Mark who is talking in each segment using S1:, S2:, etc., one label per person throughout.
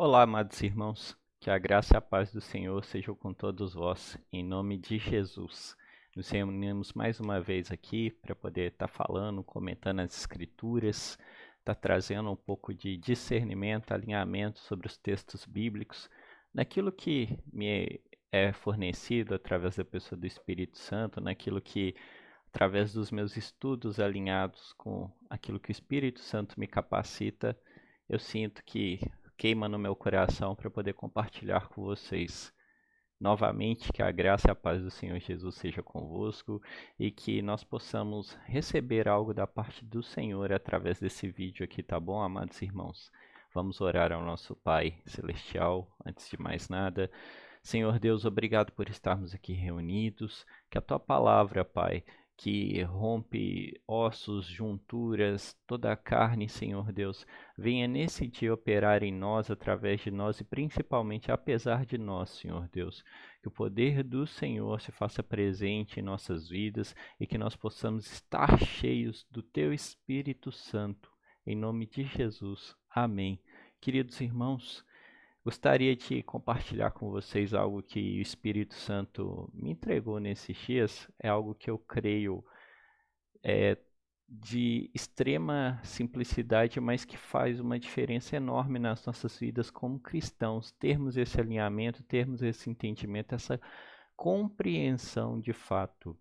S1: Olá, amados irmãos, que a graça e a paz do Senhor sejam com todos vós, em nome de Jesus. Nos reunimos mais uma vez aqui para poder estar falando, comentando as Escrituras, estar trazendo um pouco de discernimento, alinhamento sobre os textos bíblicos, naquilo que me é fornecido através da pessoa do Espírito Santo, naquilo que, através dos meus estudos alinhados com aquilo que o Espírito Santo me capacita, eu sinto que queima no meu coração para poder compartilhar com vocês. Novamente, que a graça e a paz do Senhor Jesus seja convosco e que nós possamos receber algo da parte do Senhor através desse vídeo aqui, tá bom, amados irmãos? Vamos orar ao nosso Pai Celestial, antes de mais nada. Senhor Deus, obrigado por estarmos aqui reunidos, que a Tua palavra, Pai, que rompe ossos, junturas, toda a carne, Senhor Deus, venha nesse dia operar em nós, através de nós e principalmente apesar de nós, Senhor Deus. Que o poder do Senhor se faça presente em nossas vidas e que nós possamos estar cheios do Teu Espírito Santo. Em nome de Jesus. Amém. Queridos irmãos, gostaria de compartilhar com vocês algo que o Espírito Santo me entregou nesses dias. É algo que eu creio de extrema simplicidade, mas que faz uma diferença enorme nas nossas vidas como cristãos. Termos esse alinhamento, termos esse entendimento, essa compreensão de fato.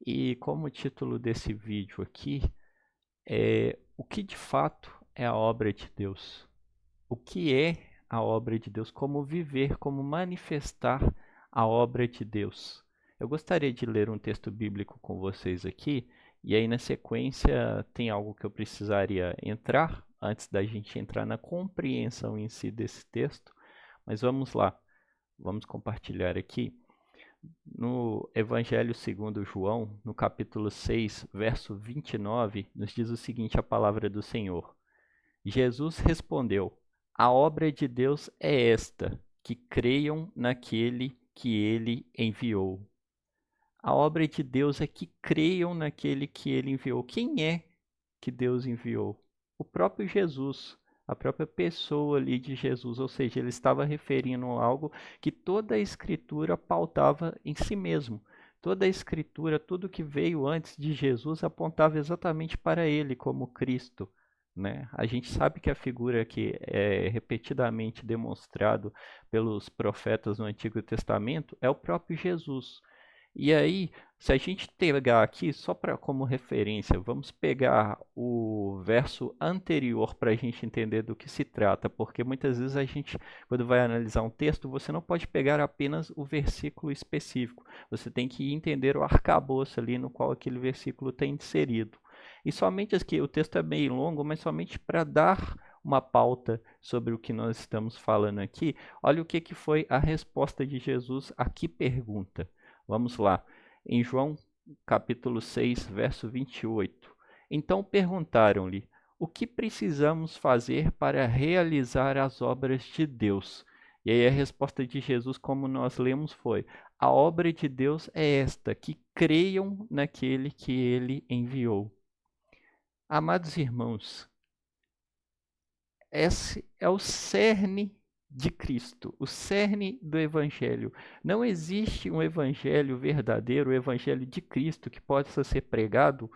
S1: E como o título desse vídeo aqui é o que de fato é a obra de Deus. O que é a obra de Deus, como viver, como manifestar a obra de Deus. Eu gostaria de ler um texto bíblico com vocês aqui, e aí na sequência tem algo que eu precisaria entrar, antes da gente entrar na compreensão em si desse texto, mas vamos lá, vamos compartilhar aqui. No Evangelho segundo João, no capítulo 6, verso 29, nos diz o seguinte a palavra do Senhor. Jesus respondeu: a obra de Deus é esta, que creiam naquele que ele enviou. A obra de Deus é que creiam naquele que ele enviou. Quem é que Deus enviou? O próprio Jesus, a própria pessoa ali de Jesus, ou seja, ele estava referindo a algo que toda a Escritura pautava em si mesmo. Toda a Escritura, tudo que veio antes de Jesus apontava exatamente para ele como Cristo. Né? A gente sabe que a figura que é repetidamente demonstrado pelos profetas no Antigo Testamento é o próprio Jesus. E aí, se a gente pegar aqui, só para como referência, vamos pegar o verso anterior para a gente entender do que se trata, porque muitas vezes a gente, quando vai analisar um texto, você não pode pegar apenas o versículo específico, você tem que entender o arcabouço ali no qual aquele versículo está inserido. E somente aqui, o texto é meio longo, mas somente para dar uma pauta sobre o que nós estamos falando aqui, olha o que foi a resposta de Jesus a que pergunta. Vamos lá, em João capítulo 6, verso 28. Então perguntaram-lhe, o que precisamos fazer para realizar as obras de Deus? E aí a resposta de Jesus, como nós lemos, foi, a obra de Deus é esta, que creiam naquele que ele enviou. Amados irmãos, esse é o cerne de Cristo, o cerne do Evangelho. Não existe um Evangelho verdadeiro, o Evangelho de Cristo, que possa ser pregado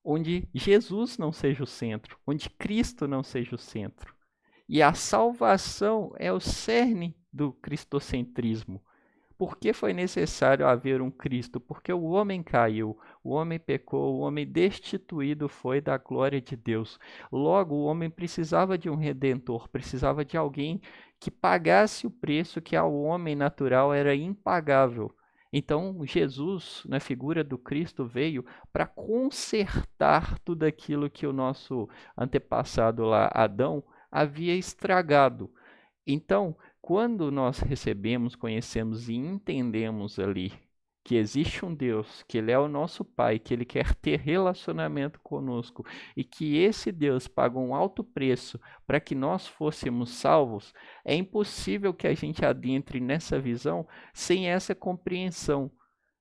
S1: onde Jesus não seja o centro, onde Cristo não seja o centro. E a salvação é o cerne do cristocentrismo. Por que foi necessário haver um Cristo? Porque o homem caiu, o homem pecou, o homem destituído foi da glória de Deus. Logo, o homem precisava de um redentor, precisava de alguém que pagasse o preço que ao homem natural era impagável. Então, Jesus, na figura do Cristo, veio para consertar tudo aquilo que o nosso antepassado lá, Adão, havia estragado. Então, quando nós recebemos, conhecemos e entendemos ali que existe um Deus, que Ele é o nosso Pai, que Ele quer ter relacionamento conosco e que esse Deus pagou um alto preço para que nós fôssemos salvos, é impossível que a gente adentre nessa visão sem essa compreensão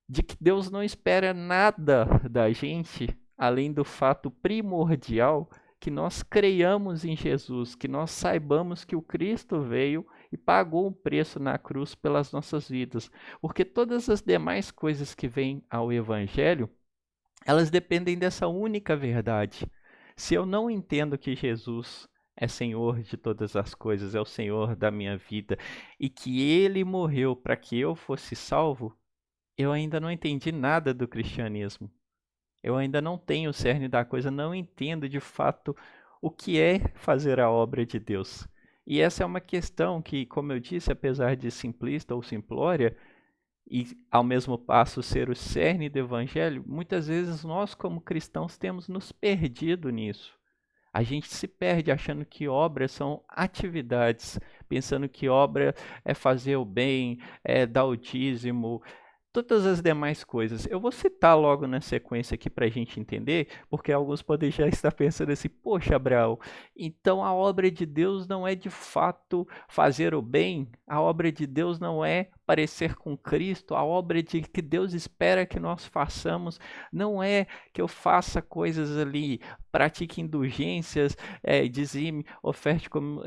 S1: de que Deus não espera nada da gente, além do fato primordial que nós creiamos em Jesus, que nós saibamos que o Cristo veio e pagou um preço na cruz pelas nossas vidas. Porque todas as demais coisas que vêm ao Evangelho, elas dependem dessa única verdade. Se eu não entendo que Jesus é Senhor de todas as coisas, é o Senhor da minha vida, e que Ele morreu para que eu fosse salvo, eu ainda não entendi nada do cristianismo. Eu ainda não tenho o cerne da coisa, não entendo de fato o que é fazer a obra de Deus. E essa é uma questão que, como eu disse, apesar de simplista ou simplória, e ao mesmo passo ser o cerne do evangelho, muitas vezes nós como cristãos temos nos perdido nisso. A gente se perde achando que obras são atividades, pensando que obra é fazer o bem, é dar o dízimo, todas as demais coisas. Eu vou citar logo na sequência aqui para a gente entender, porque alguns podem já estar pensando assim, poxa, Abraão, então a obra de Deus não é de fato fazer o bem, a obra de Deus não é parecer com Cristo, a obra de que Deus espera que nós façamos não é que eu faça coisas ali, pratique indulgências, dizime, oferte como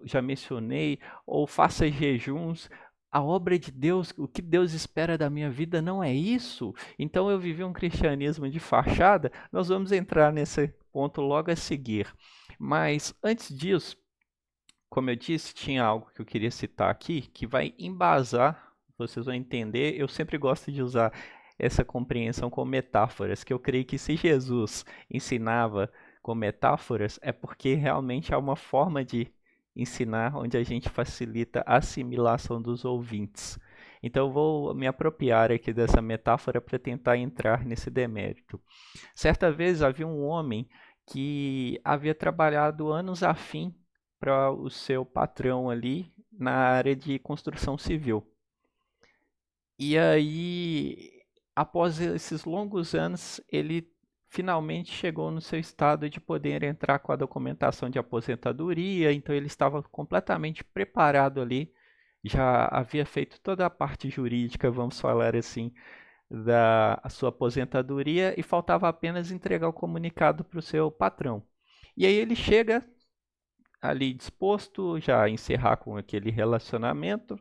S1: já mencionei, ou faça jejuns. A obra de Deus, o que Deus espera da minha vida não é isso. Então eu vivi um cristianismo de fachada. Nós vamos entrar nesse ponto logo a seguir. Mas antes disso, como eu disse, tinha algo que eu queria citar aqui que vai embasar, vocês vão entender. Eu sempre gosto de usar essa compreensão com metáforas, que eu creio que se Jesus ensinava com metáforas, é porque realmente há uma forma de ensinar onde a gente facilita a assimilação dos ouvintes. Então eu vou me apropriar aqui dessa metáfora para tentar entrar nesse demérito. Certa vez havia um homem que havia trabalhado anos a fim para o seu patrão ali na área de construção civil. E aí, após esses longos anos, ele finalmente chegou no seu estado de poder entrar com a documentação de aposentadoria, então ele estava completamente preparado ali, já havia feito toda a parte jurídica, vamos falar assim, da sua aposentadoria e faltava apenas entregar o comunicado para o seu patrão. E aí ele chega ali disposto já a encerrar com aquele relacionamento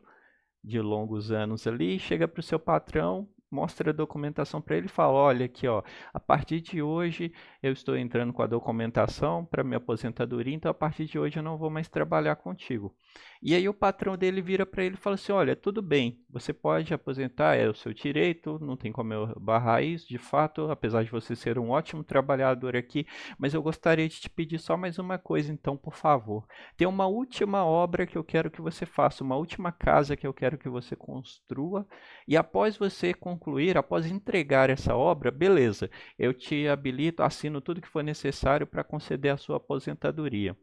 S1: de longos anos ali, chega para o seu patrão, mostra a documentação para ele e fala, olha aqui, ó, a partir de hoje eu estou entrando com a documentação para minha aposentadoria, então a partir de hoje eu não vou mais trabalhar contigo. E aí o patrão dele vira para ele e fala assim, olha, tudo bem, você pode aposentar, é o seu direito, não tem como eu barrar isso, de fato, apesar de você ser um ótimo trabalhador aqui, mas eu gostaria de te pedir só mais uma coisa, então, por favor. Tem uma última obra que eu quero que você faça, uma última casa que eu quero que você construa, e após você concluir, após entregar essa obra, beleza, eu te habilito, assino tudo que for necessário para conceder a sua aposentadoria.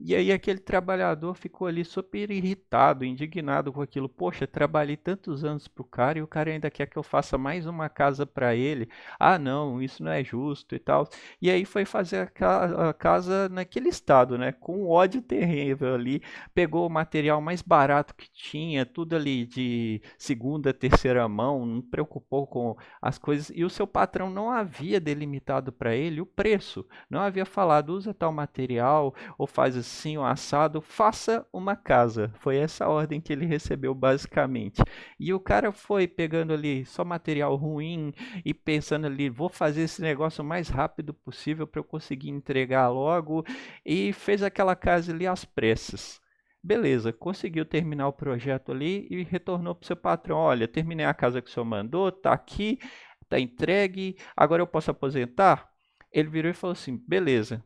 S1: E aí aquele trabalhador ficou ali super irritado, indignado com aquilo. Poxa, trabalhei tantos anos para o cara e o cara ainda quer que eu faça mais uma casa para ele. Ah, não, isso não é justo e tal. E aí foi fazer a casa naquele estado, né? Com um ódio terrível ali. Pegou o material mais barato que tinha, tudo ali de segunda, terceira mão, não preocupou com as coisas. E o seu patrão não havia delimitado para ele o preço. Não havia falado, usa tal material ou faz assim o assado, faça uma casa. Foi essa a ordem que ele recebeu basicamente. E o cara foi pegando ali só material ruim e pensando ali, vou fazer esse negócio o mais rápido possível para eu conseguir entregar logo, e fez aquela casa ali às pressas. Beleza, conseguiu terminar o projeto ali e retornou para o seu patrão. Olha, terminei a casa que o senhor mandou, tá aqui, tá entregue, agora eu posso aposentar? Ele virou e falou assim, beleza,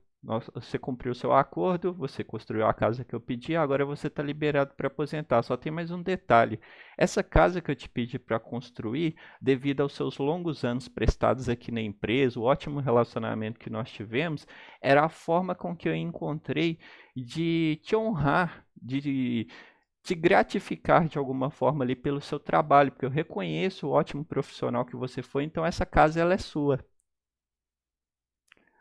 S1: você cumpriu o seu acordo, você construiu a casa que eu pedi, agora você está liberado para aposentar. Só tem mais um detalhe. Essa casa que eu te pedi para construir, devido aos seus longos anos prestados aqui na empresa, o ótimo relacionamento que nós tivemos, era a forma com que eu encontrei de te honrar, de te gratificar de alguma forma ali pelo seu trabalho, porque eu reconheço o ótimo profissional que você foi, então essa casa ela é sua.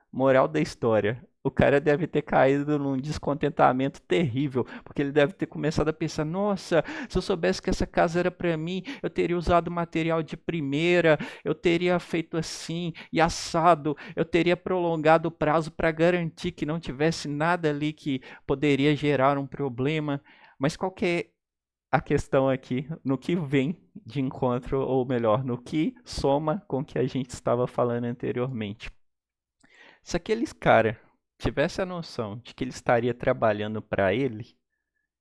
S1: Moral da história. O cara deve ter caído num descontentamento terrível, porque ele deve ter começado a pensar: nossa, se eu soubesse que essa casa era para mim, eu teria usado material de primeira, eu teria feito assim e assado, eu teria prolongado o prazo para garantir que não tivesse nada ali que poderia gerar um problema. Mas qual que é a questão aqui, no que vem de encontro, ou melhor, no que soma com o que a gente estava falando anteriormente? Se aqueles cara tivesse a noção de que ele estaria trabalhando para ele,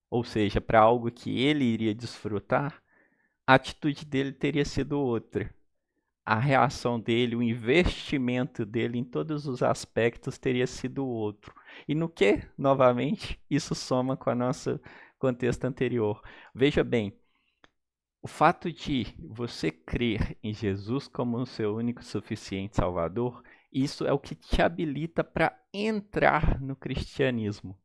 S1: ou seja, para algo que ele iria desfrutar, a atitude dele teria sido outra. A reação dele, o investimento dele em todos os aspectos teria sido outro. E no que, novamente, isso soma com a nossa contexto anterior. Veja bem, o fato de você crer em Jesus como o seu único e suficiente Salvador, isso é o que te habilita para entrar no cristianismo.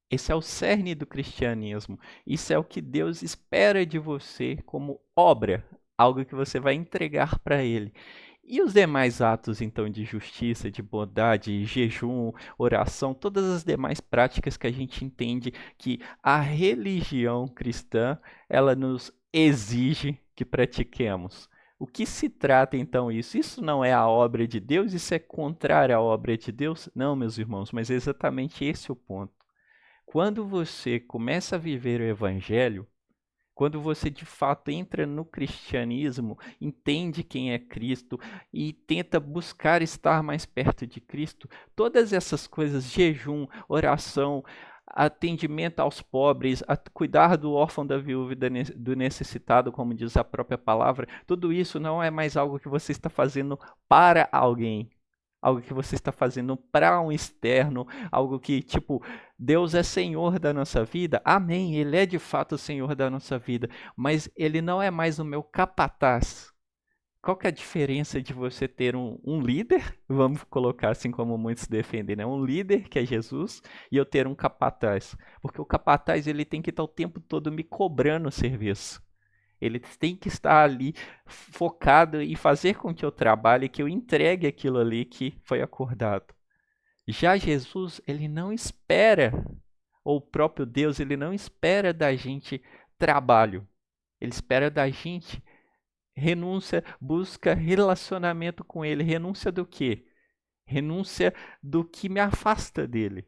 S1: Esse é o cerne do cristianismo. Isso é o que Deus espera de você como obra, algo que você vai entregar para Ele. E os demais atos, então, de justiça, de bondade, jejum, oração, todas as demais práticas que a gente entende que a religião cristã, ela nos exige que pratiquemos. O que se trata, então, isso? Isso não é a obra de Deus? Isso é contrário à obra de Deus? Não, meus irmãos, mas é exatamente esse o ponto. Quando você começa a viver o Evangelho, quando você de fato entra no cristianismo, entende quem é Cristo e tenta buscar estar mais perto de Cristo, todas essas coisas, jejum, oração, atendimento aos pobres, cuidar do órfão, da viúva e do necessitado, como diz a própria palavra, tudo isso não é mais algo que você está fazendo para alguém. Algo que você está fazendo para um externo, algo que, tipo, Deus é Senhor da nossa vida. Amém, Ele é de fato o Senhor da nossa vida, mas Ele não é mais o meu capataz. Qual que é a diferença de você ter um líder, vamos colocar assim como muitos defendem, né? Um líder, que é Jesus, e eu ter um capataz? Porque o capataz ele tem que estar o tempo todo me cobrando o serviço. Ele tem que estar ali focado em fazer com que eu trabalhe, que eu entregue aquilo ali que foi acordado. Já Jesus, ele não espera, ou o próprio Deus, ele não espera da gente trabalho. Ele espera da gente renúncia, busca relacionamento com ele. Renúncia do quê? Renúncia do que me afasta dele.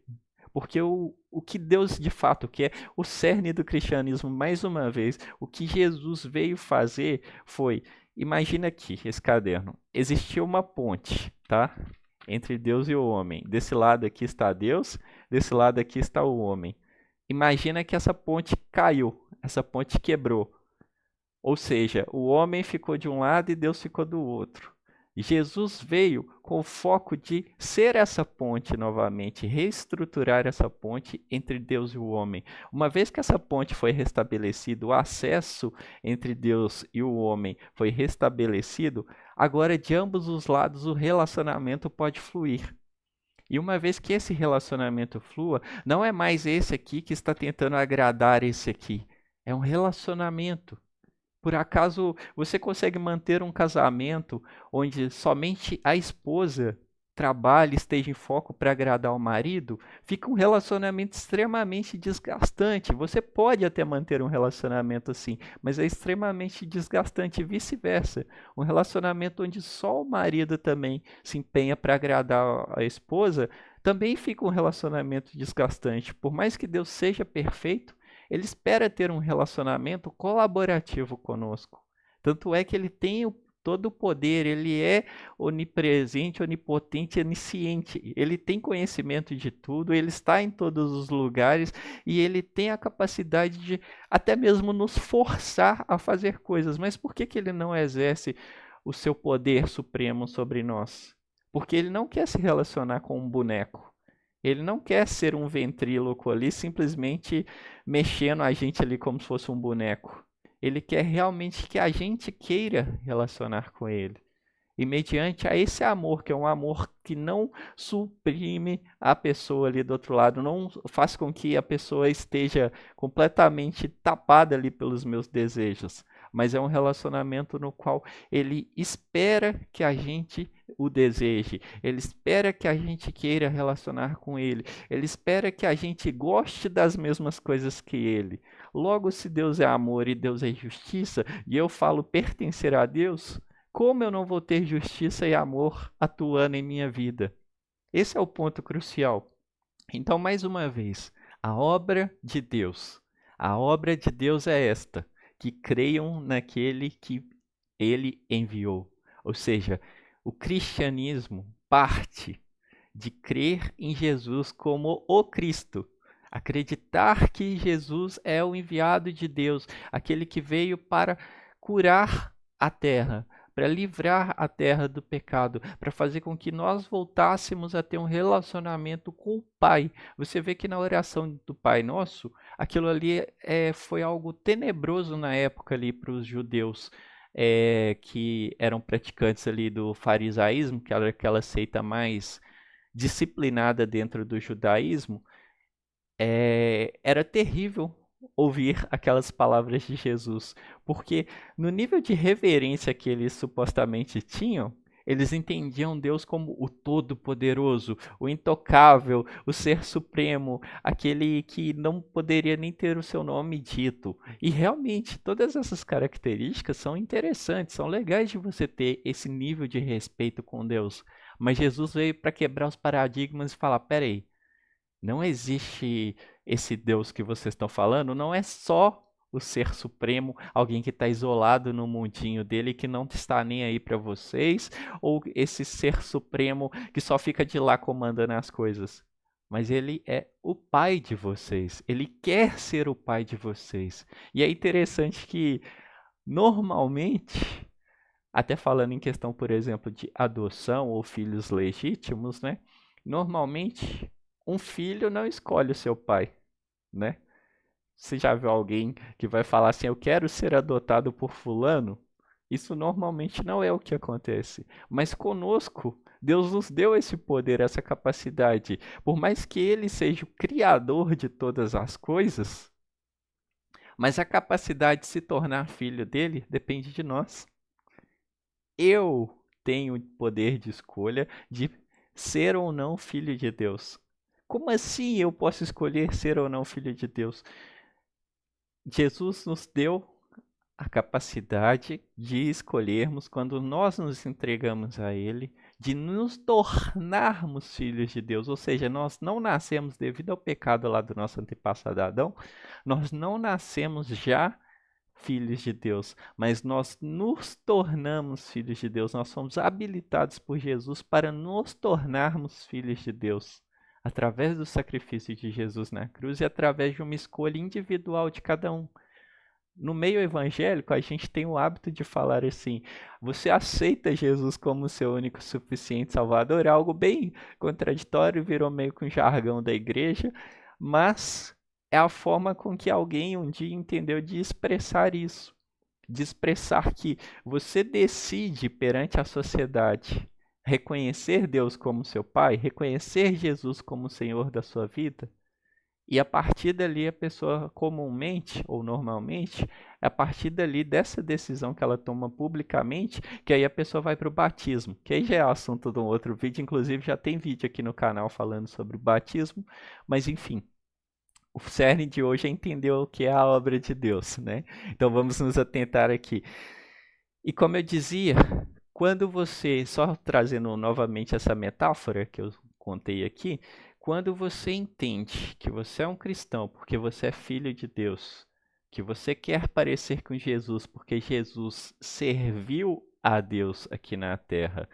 S1: Porque o que Deus de fato quer, o cerne do cristianismo, mais uma vez, o que Jesus veio fazer foi, imagina aqui esse caderno, existia uma ponte, tá? Entre Deus e o homem. Desse lado aqui está Deus, desse lado aqui está o homem. Imagina que essa ponte caiu, essa ponte quebrou. Ou seja, o homem ficou de um lado e Deus ficou do outro. Jesus veio com o foco de ser essa ponte novamente, reestruturar essa ponte entre Deus e o homem. Uma vez que essa ponte foi restabelecida, o acesso entre Deus e o homem foi restabelecido, agora de ambos os lados o relacionamento pode fluir. E uma vez que esse relacionamento flua, não é mais esse aqui que está tentando agradar esse aqui. É um relacionamento. Por acaso você consegue manter um casamento onde somente a esposa trabalha e esteja em foco para agradar o marido? Fica um relacionamento extremamente desgastante. Você pode até manter um relacionamento assim, mas é extremamente desgastante e vice-versa. Um relacionamento onde só o marido também se empenha para agradar a esposa também fica um relacionamento desgastante. Por mais que Deus seja perfeito, ele espera ter um relacionamento colaborativo conosco. Tanto é que ele tem todo o poder, ele é onipresente, onipotente, onisciente. Ele tem conhecimento de tudo, ele está em todos os lugares e ele tem a capacidade de até mesmo nos forçar a fazer coisas. Mas por que ele não exerce o seu poder supremo sobre nós? Porque ele não quer se relacionar com um boneco. Ele não quer ser um ventríloco ali, simplesmente mexendo a gente ali como se fosse um boneco. Ele quer realmente que a gente queira relacionar com ele. E mediante a esse amor, que é um amor que não suprime a pessoa ali do outro lado, não faz com que a pessoa esteja completamente tapada ali pelos meus desejos, mas é um relacionamento no qual ele espera que a gente o deseje, ele espera que a gente queira relacionar com ele, ele espera que a gente goste das mesmas coisas que ele. Logo, se Deus é amor e Deus é justiça, e eu falo pertencer a Deus, como eu não vou ter justiça e amor atuando em minha vida? Esse é o ponto crucial. Então, mais uma vez, a obra de Deus, A obra de Deus é esta, que creiam naquele que ele enviou. Ou seja, o cristianismo parte de crer em Jesus como o Cristo. Acreditar que Jesus é o enviado de Deus, aquele que veio para curar a terra, para livrar a terra do pecado, para fazer com que nós voltássemos a ter um relacionamento com o Pai. Você vê que na oração do Pai Nosso, aquilo ali foi algo tenebroso na época ali para os judeus. Que eram praticantes ali do farisaísmo, que era aquela seita mais disciplinada dentro do judaísmo, era terrível ouvir aquelas palavras de Jesus, porque no nível de reverência que eles supostamente tinham, eles entendiam Deus como o Todo-Poderoso, o Intocável, o Ser Supremo, aquele que não poderia nem ter o seu nome dito. E realmente, todas essas características são interessantes, são legais de você ter esse nível de respeito com Deus. Mas Jesus veio para quebrar os paradigmas e falar: peraí, não existe esse Deus que vocês estão falando, não é só o Ser Supremo, alguém que está isolado no mundinho dele, que não está nem aí para vocês, ou esse Ser Supremo que só fica de lá comandando as coisas. Mas ele é o pai de vocês, ele quer ser o pai de vocês. E é interessante que, normalmente, até falando em questão, por exemplo, de adoção ou filhos legítimos, né? Normalmente, um filho não escolhe o seu pai, né? Você já viu alguém que vai falar assim: eu quero ser adotado por fulano? Isso normalmente não é o que acontece. Mas conosco, Deus nos deu esse poder, essa capacidade. Por mais que Ele seja o criador de todas as coisas, mas a capacidade de se tornar filho dele depende de nós. Eu tenho o poder de escolha de ser ou não filho de Deus. Como assim eu posso escolher ser ou não filho de Deus? Jesus nos deu a capacidade de escolhermos, quando nós nos entregamos a Ele, de nos tornarmos filhos de Deus. Ou seja, nós não nascemos devido ao pecado lá do nosso antepassado Adão, nós não nascemos já filhos de Deus, mas nós nos tornamos filhos de Deus. Nós somos habilitados por Jesus para nos tornarmos filhos de Deus, através do sacrifício de Jesus na cruz e através de uma escolha individual de cada um. No meio evangélico, a gente tem o hábito de falar assim: você aceita Jesus como seu único suficiente Salvador? É algo bem contraditório, virou meio que um jargão da igreja, mas é a forma com que alguém um dia entendeu de expressar isso, de expressar que você decide perante a sociedade reconhecer Deus como seu Pai, reconhecer Jesus como o Senhor da sua vida. E a partir dali, a pessoa comumente ou normalmente, é a partir dali dessa decisão que ela toma publicamente, que aí a pessoa vai para o batismo, que aí já é assunto de um outro vídeo. Inclusive já tem vídeo aqui no canal falando sobre o batismo, mas enfim, o cerne de hoje é entender o que é a obra de Deus, né? Então vamos nos atentar aqui. E como eu dizia, quando você, só trazendo novamente essa metáfora que eu contei aqui, quando você entende que você é um cristão porque você é filho de Deus, que você quer parecer com Jesus porque Jesus serviu a Deus aqui na terra,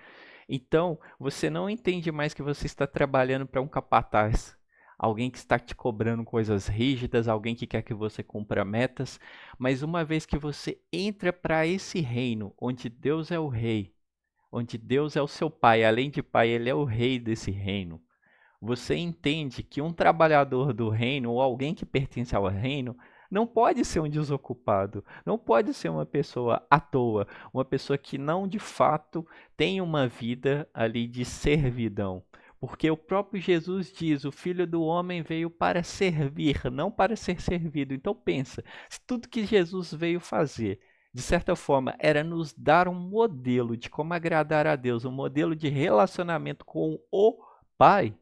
S1: então você não entende mais que você está trabalhando para um capataz, alguém que está te cobrando coisas rígidas, alguém que quer que você cumpra metas, mas uma vez que você entra para esse reino onde Deus é o rei, onde Deus é o seu pai, além de pai, ele é o rei desse reino. Você entende que um trabalhador do reino ou alguém que pertence ao reino não pode ser um desocupado, não pode ser uma pessoa à toa, uma pessoa que não de fato tem uma vida ali de servidão. Porque o próprio Jesus diz: o Filho do Homem veio para servir, não para ser servido. Então pensa, se tudo que Jesus veio fazer, de certa forma, era nos dar um modelo de como agradar a Deus, um modelo de relacionamento com o Pai.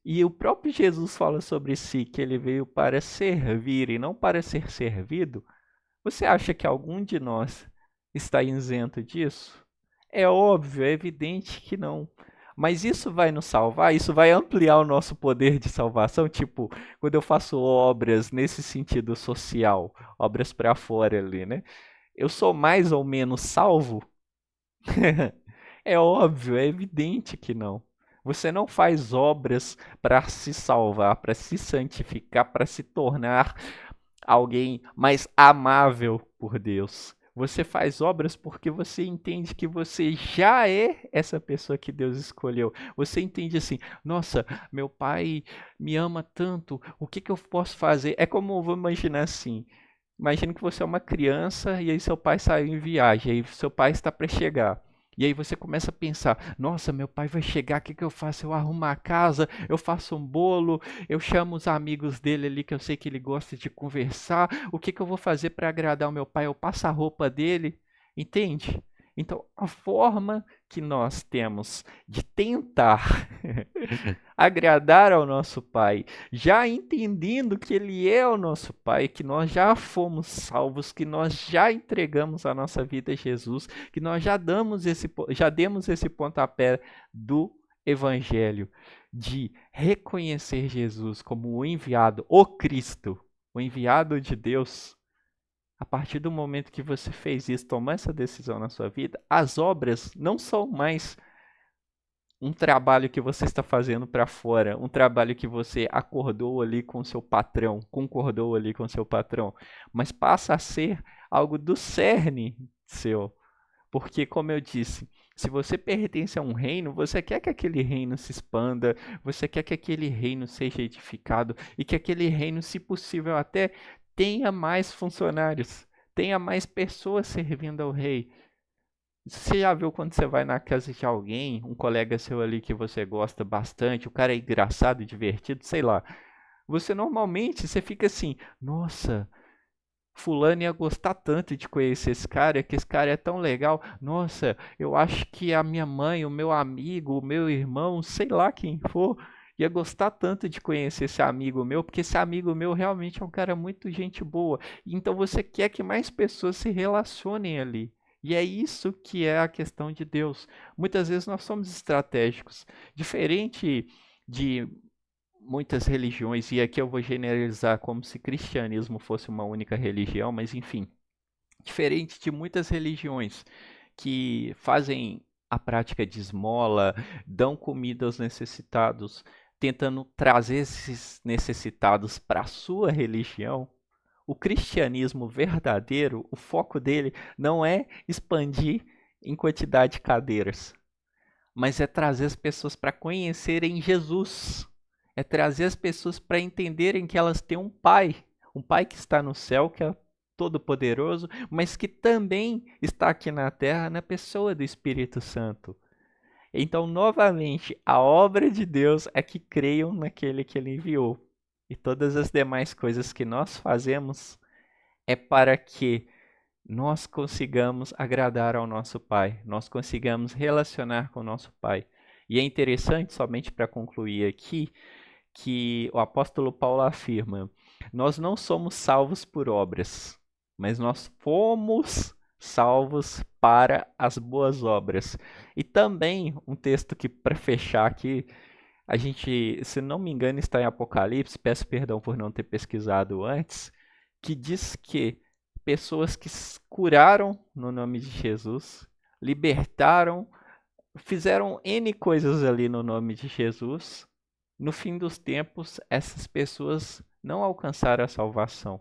S1: E o próprio Jesus fala sobre si, que ele veio para servir e não para ser servido. Você acha que algum de nós está isento disso? É óbvio, é evidente que não. Mas isso vai nos salvar? Isso vai ampliar o nosso poder de salvação? Tipo, quando eu faço obras nesse sentido social, obras para fora ali, né? Eu sou mais ou menos salvo? É óbvio, é evidente que não. Você não faz obras para se salvar, para se santificar, para se tornar alguém mais amável por Deus. Você faz obras porque você entende que você já é essa pessoa que Deus escolheu. Você entende assim, nossa, meu pai me ama tanto, o que eu posso fazer? É como, vou imaginar assim, imagina que você é uma criança e aí seu pai saiu em viagem, aí seu pai está para chegar. E aí você começa a pensar, nossa, meu pai vai chegar, o que eu faço? Eu arrumo a casa, eu faço um bolo, eu chamo os amigos dele ali que eu sei que ele gosta de conversar, o que eu vou fazer para agradar o meu pai? Eu passo a roupa dele, entende? Então, a forma que nós temos de tentar agradar ao nosso Pai, já entendendo que Ele é o nosso Pai, que nós já fomos salvos, que nós já entregamos a nossa vida a Jesus, que nós já demos esse pontapé do Evangelho, de reconhecer Jesus como o enviado, o Cristo, o enviado de Deus. A partir do momento que você fez isso, tomou essa decisão na sua vida, as obras não são mais um trabalho que você está fazendo para fora, um trabalho que você acordou ali com seu patrão, concordou ali com seu patrão, mas passa a ser algo do cerne seu. Porque, como eu disse, se você pertence a um reino, você quer que aquele reino se expanda, você quer que aquele reino seja edificado e que aquele reino, se possível, até tenha mais funcionários, tenha mais pessoas servindo ao rei. Você já viu quando você vai na casa de alguém, um colega seu ali que você gosta bastante, o cara é engraçado, divertido, sei lá. Você normalmente, você fica assim, nossa, fulano ia gostar tanto de conhecer esse cara, que esse cara é tão legal. Nossa, eu acho que a minha mãe, o meu amigo, o meu irmão, sei lá quem for, ia gostar tanto de conhecer esse amigo meu, porque esse amigo meu realmente é um cara muito gente boa. Então você quer que mais pessoas se relacionem ali. E é isso que é a questão de Deus. Muitas vezes nós somos estratégicos. Diferente de muitas religiões, e aqui eu vou generalizar como se cristianismo fosse uma única religião, mas enfim, diferente de muitas religiões que fazem a prática de esmola, dão comida aos necessitados, tentando trazer esses necessitados para a sua religião, o cristianismo verdadeiro, o foco dele não é expandir em quantidade de cadeiras, mas é trazer as pessoas para conhecerem Jesus. É trazer as pessoas para entenderem que elas têm um Pai que está no céu, que é todo-poderoso, mas que também está aqui na terra na pessoa do Espírito Santo. Então, novamente, a obra de Deus é que creiam naquele que ele enviou. E todas as demais coisas que nós fazemos é para que nós consigamos agradar ao nosso Pai, nós consigamos relacionar com o nosso Pai. E é interessante, somente para concluir aqui, que o apóstolo Paulo afirma: nós não somos salvos por obras, mas nós fomos salvos para as boas obras. E também um texto que, para fechar aqui, a gente, se não me engano, está em Apocalipse, peço perdão por não ter pesquisado antes, que diz que pessoas que curaram no nome de Jesus, libertaram, fizeram N coisas ali no nome de Jesus, no fim dos tempos, essas pessoas não alcançaram a salvação.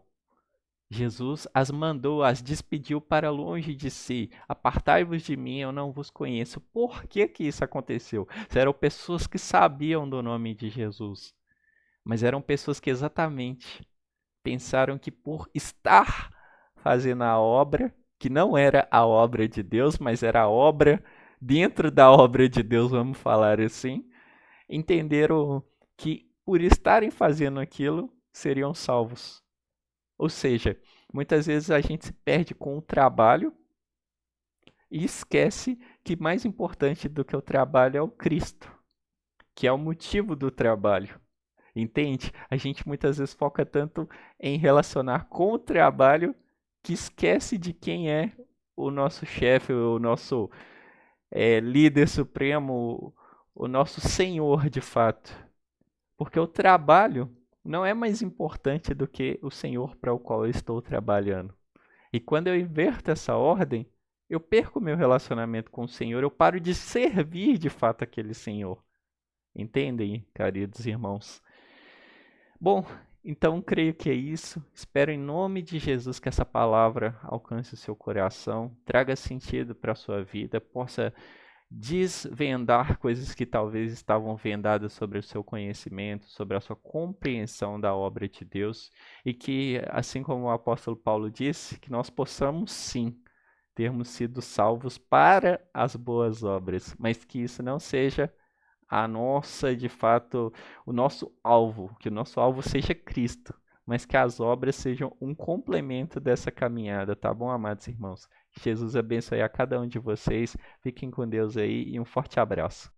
S1: Jesus as mandou, as despediu para longe de si. Apartai-vos de mim, eu não vos conheço. Por que que isso aconteceu? Eram pessoas que sabiam do nome de Jesus, mas eram pessoas que exatamente pensaram que por estar fazendo a obra, que não era a obra de Deus, mas era a obra dentro da obra de Deus, vamos falar assim, entenderam que por estarem fazendo aquilo, seriam salvos. Ou seja, muitas vezes a gente se perde com o trabalho e esquece que mais importante do que o trabalho é o Cristo, que é o motivo do trabalho. Entende? A gente muitas vezes foca tanto em relacionar com o trabalho que esquece de quem é o nosso chefe, o nosso líder supremo, o nosso Senhor de fato. Porque o trabalho não é mais importante do que o Senhor para o qual eu estou trabalhando. E quando eu inverto essa ordem, eu perco meu relacionamento com o Senhor, eu paro de servir de fato aquele Senhor. Entendem, queridos irmãos? Bom, então creio que é isso. Espero em nome de Jesus que essa palavra alcance o seu coração, traga sentido para a sua vida, possa desvendar coisas que talvez estavam vendadas sobre o seu conhecimento, sobre a sua compreensão da obra de Deus, e que, assim como o apóstolo Paulo disse, que nós possamos sim termos sido salvos para as boas obras, mas que isso não seja a nossa, de fato, o nosso alvo, que o nosso alvo seja Cristo, mas que as obras sejam um complemento dessa caminhada, tá bom, amados irmãos? Que Jesus abençoe a cada um de vocês, fiquem com Deus aí e um forte abraço.